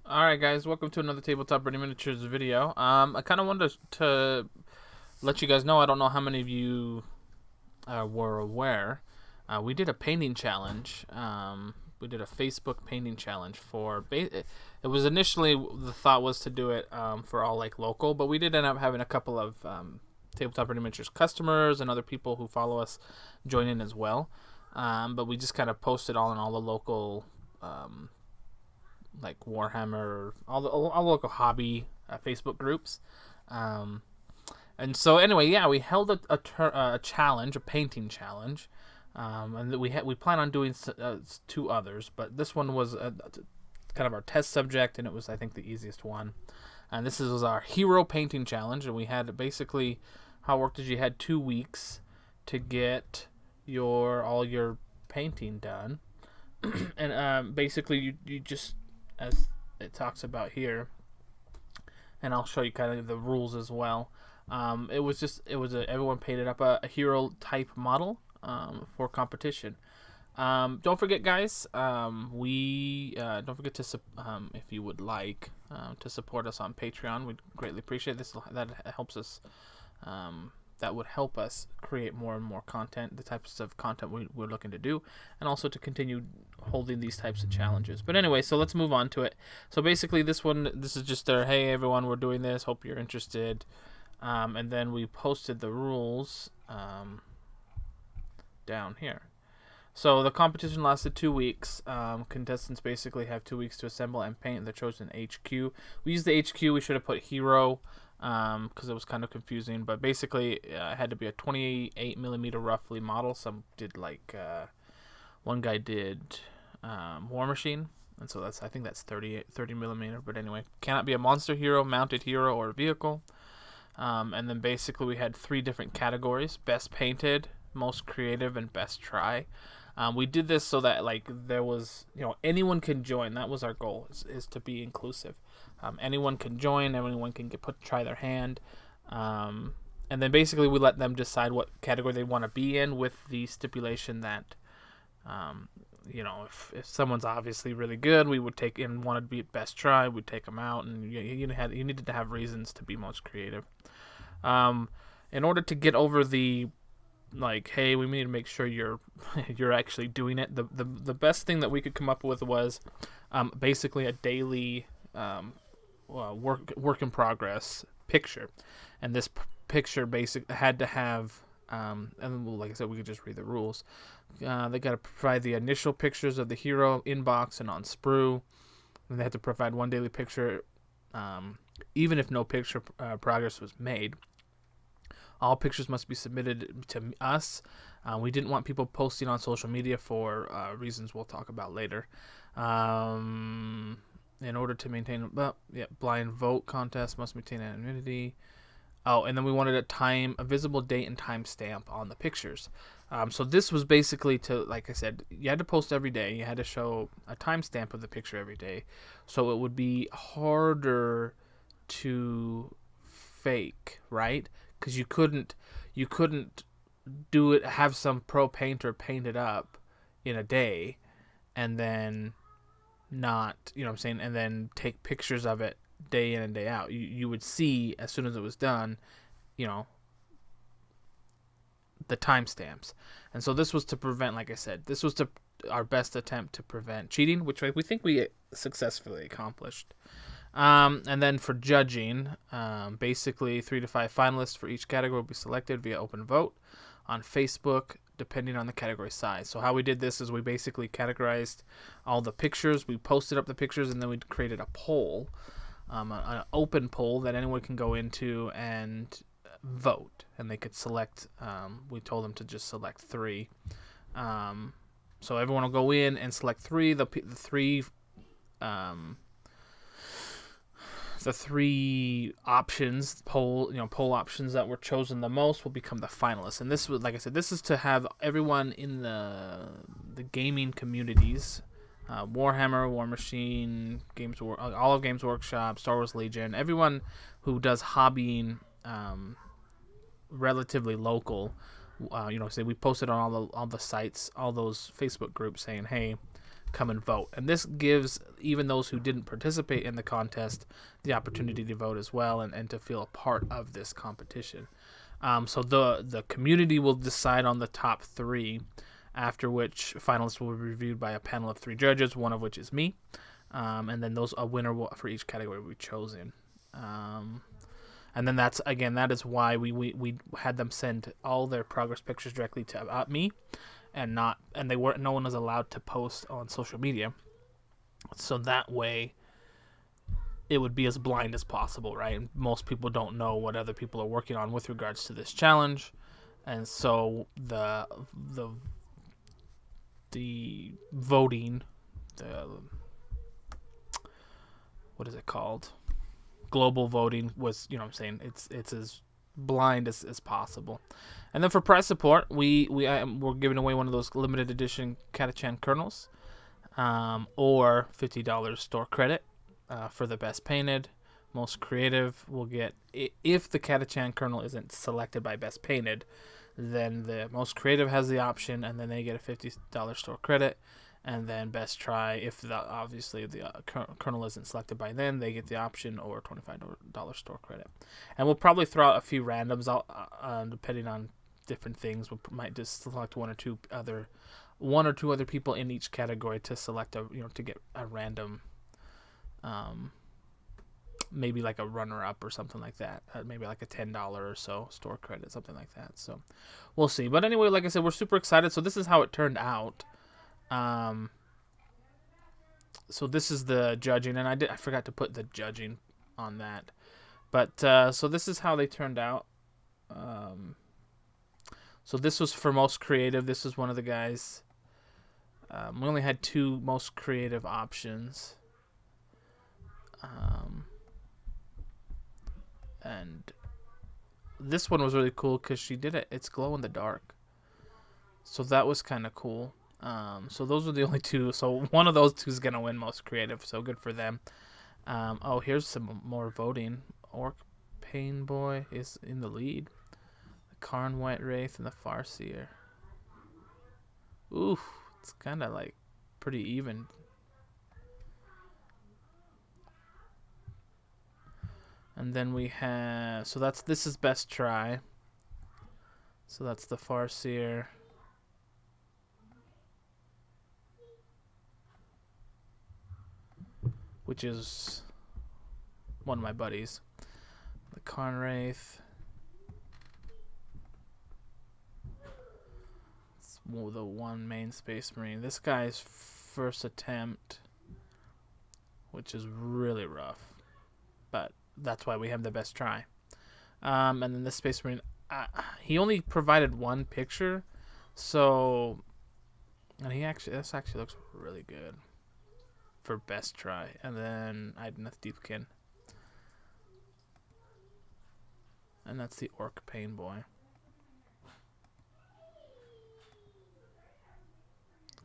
Alright guys, welcome to another Tabletop Ready Miniatures video. I kind of wanted to let you guys know, I don't know how many of you were aware, we did a painting challenge. We did a Facebook painting challenge it was initially, the thought was to do it for all like local, but we did end up having a couple of Tabletop Ready Miniatures customers and other people who follow us join in as well. But we just kind of posted all in all the local like Warhammer, all the local hobby Facebook groups. Um, and so anyway, yeah, we held a challenge, a painting challenge, and we plan on doing two others, but this one was kind of our test subject, and it was, I think, the easiest one. And this was our hero painting challenge, and we had basically, how it worked is you had 2 weeks to get all your painting done. And basically you just, as it talks about here, and I'll show you kind of the rules as well. Everyone painted up a hero type model for competition. Don't forget, guys. We don't forget to if you would like to support us on Patreon. We'd greatly appreciate this. That helps us. That would help us create more and more content, the types of content we're looking to do, and also to continue holding these types of challenges. But anyway, so let's move on to it. So basically, this is just their, hey everyone, we're doing this, hope you're interested. And then we posted the rules down here. So the competition lasted 2 weeks. Contestants basically have 2 weeks to assemble and paint the chosen HQ. We used the HQ, we should have put hero, because it was kind of confusing, but basically it had to be a 28 millimeter roughly model. Some did like one guy did War Machine, and so I think that's 30 millimeter. But anyway, cannot be a monster hero, mounted hero, or vehicle. And then basically we had 3 different categories: best painted, most creative, and best try. We did this so that like there was, anyone can join. That was our goal, is to be inclusive. Anyone can join. Anyone can try their hand. And then basically we let them decide what category they want to be in, with the stipulation that, if someone's obviously really good, we would take and wanted to be best try, we'd take them out, and you needed to have reasons to be most creative. In order to get over the, like, hey, we need to make sure you're actually doing it, the best thing that we could come up with was basically a daily work in progress picture, and this picture basically had to have, and like I said, we could just read the rules. They got to provide the initial pictures of the hero in box and on sprue, and they had to provide one daily picture, even if no picture progress was made. All pictures must be submitted to us. We didn't want people posting on social media for reasons we'll talk about later. In order to maintain, blind vote contest must maintain anonymity. Oh, and then we wanted a visible date and time stamp on the pictures. So this was basically to, like I said, you had to post every day. You had to show a timestamp of the picture every day. So it would be harder to fake, right? Because you couldn't do it, have some pro painter paint it up in a day, and then not, what I'm saying, and then take pictures of it day in and day out. You would see as soon as it was done, the timestamps. And so this was to prevent, like I said, this was our best attempt to prevent cheating, which we think we successfully accomplished. And then for judging, basically 3 to 5 finalists for each category will be selected via open vote on Facebook, depending on the category size. So how we did this is we basically categorized all the pictures, we posted up the pictures, and then we created a poll, an open poll that anyone can go into and vote, and they could select, we told them to just select 3. So everyone will go in and select 3. The 3 options, poll options that were chosen the most will become the finalists. And this was, like I said, this is to have everyone in the gaming communities, Warhammer, War Machine, all of Games Workshop, Star Wars Legion, everyone who does hobbying, relatively local. Say we posted on all the sites, all those Facebook groups saying, hey, come and vote. And this gives even those who didn't participate in the contest the opportunity to vote as well, and to feel a part of this competition. So the community will decide on the top 3, after which finalists will be reviewed by a panel of 3 judges, one of which is me. And then a winner for each category will be chosen. And then that is why we had them send all their progress pictures directly to me, and no one was allowed to post on social media. So that way it would be as blind as possible, right? And most people don't know what other people are working on with regards to this challenge. And so the voting, what is it called? Global voting was, what I'm saying, it's as blind as possible. And then for prize support, we're giving away one of those limited edition Catachan kernels, or $50 store credit for the best painted. Most creative will get, if the Catachan kernel isn't selected by best painted, then the most creative has the option, and then they get a $50 store credit. And then best try, if obviously the kernel isn't selected by then, they get the option, or $25 store credit. And we'll probably throw out a few randoms out, depending on different things. We might just select one or two other people in each category to select to get a random, maybe like a runner-up or something like that. Maybe like a $10 or so store credit, something like that. So we'll see. But anyway, like I said, we're super excited. So this is how it turned out. So this is the judging, and I forgot to put the judging on that. But so this is how they turned out. So this was for most creative. This is one of the guys. We only had 2 most creative options. And this one was really cool because she did it. It's glow in the dark. So that was kind of cool. So those were the only 2. So one of those 2 is going to win most creative. So good for them. Here's some more voting. Orc Pain Boy is in the lead. The Karn White Wraith and the Farseer. Oof. It's kind of like pretty even. And then we have, so this is best try. So that's the Farseer. Which is one of my buddies. The Karn Wraith. It's the one main Space Marine. This guy's first attempt, which is really rough. But that's why we have the best try. And then this Space Marine, he only provided 1 picture. So, and this actually looks really good for best try. And then Idnath Deepkin. And that's the Orc Pain Boy.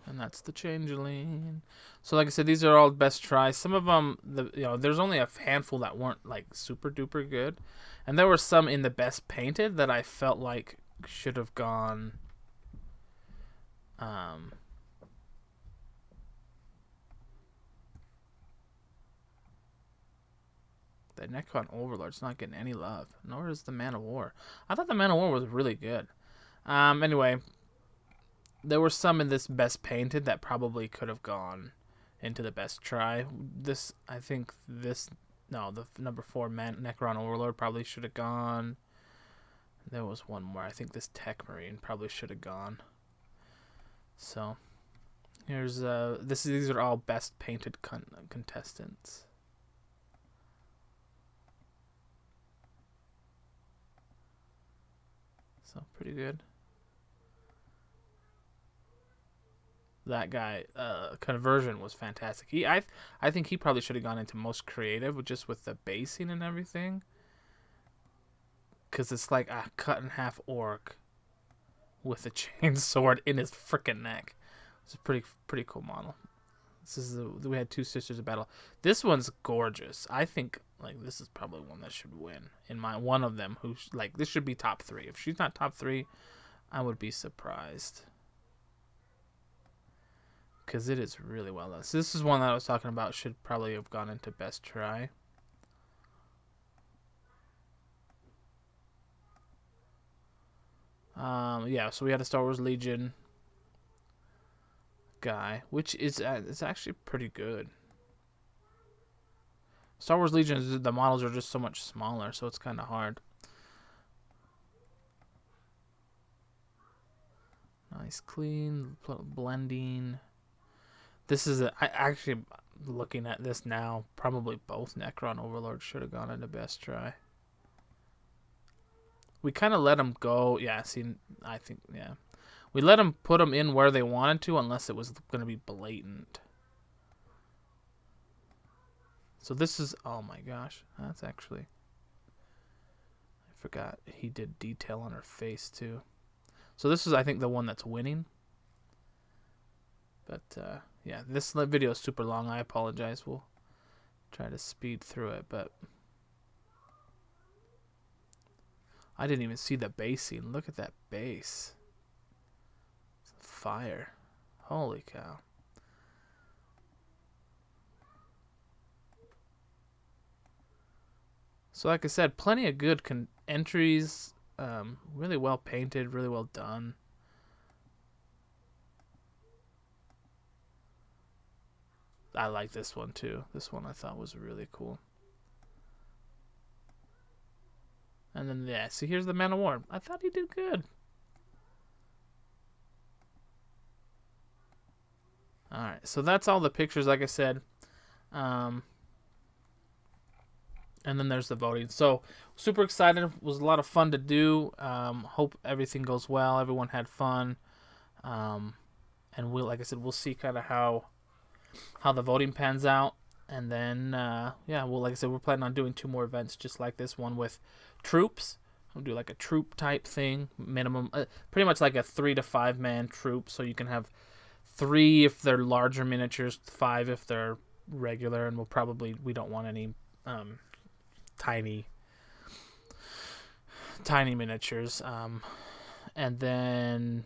And that's the Changeling. So like I said, these are all best tries. Some of them, there's only a handful that weren't like super duper good. And there were some in the best painted that I felt like should have gone the Necron Overlord's not getting any love. Nor is the Man of War. I thought the Man of War was really good. Anyway, there were some in this best painted that probably could have gone into the best try. The number 4 Necron Overlord probably should have gone. There was one more. I think this Tech Marine probably should have gone. So here's these are all best painted contestants. So pretty good. That guy, conversion was fantastic. I think he probably should have gone into most creative, just with the basing and everything. Because it's like a cut in half orc with a chain sword in his freaking neck. It's a pretty cool model. We had 2 Sisters of Battle. This one's gorgeous. I think this is probably one that should win. One of them who this should be top 3. If she's not top 3, I would be surprised. because it is really well done. So this is one that I was talking about. Should probably have gone into best try. Yeah, so we had a Star Wars Legion guy, which is it's actually pretty good. Star Wars Legion, the models are just so much smaller, so it's kind of hard. Nice, clean, blending. This is I actually looking at this now. Probably both Necron Overlords should have gone into best try. We kind of let them go. Yeah, see, I think, yeah. We let them put them in where they wanted to unless it was going to be blatant. So this is, oh my gosh. That's actually, I forgot he did detail on her face too. So this is, I think, the one that's winning. But, yeah, this video is super long. I apologize. We'll try to speed through it, but I didn't even see the basing. Look at that base. It's fire. Holy cow. So like I said, plenty of good entries. Really well painted, really well done. I like this one too. This one I thought was really cool. And then, yeah, see, here's the Man of War. I thought he did good. Alright, so that's all the pictures, like I said. And then there's the voting. So, super excited. It was a lot of fun to do. Hope everything goes well. Everyone had fun. And we'll, like I said, we'll see kind of how the voting pans out. And then, yeah, well, like I said, we're planning on doing 2 more events just like this one with troops. We'll do like a troop type thing, minimum, pretty much like a 3 to 5 man troop. So you can have 3 if they're larger miniatures, 5 if they're regular, and we don't want any tiny miniatures. And then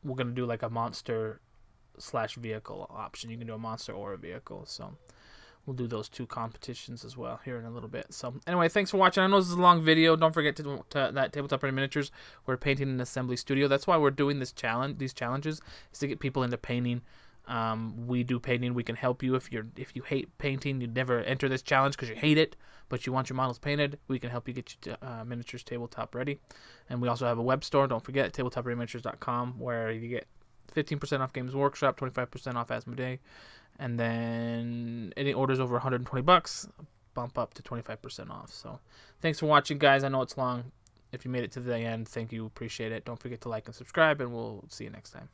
we're gonna do like a monster / vehicle option. You can do a monster or a vehicle. So we'll do those 2 competitions as well here in a little bit. So anyway, thanks for watching. I know this is a long video. Don't forget to that Tabletop Ready Miniatures. We're painting an assembly studio. That's why we're doing these challenges, is to get people into painting. We do painting. We can help you if you hate painting. You'd never enter this challenge because you hate it, but you want your models painted. We can help you get your miniatures tabletop ready. And we also have a web store. Don't forget, tabletoprediminiatures.com, where you get 15% off Games Workshop, 25% off Asmodee, and then any orders over $120 bump up to 25% off. So thanks for watching, guys. I know it's long. If you made it to the end, thank you. Appreciate it. Don't forget to like and subscribe, and we'll see you next time.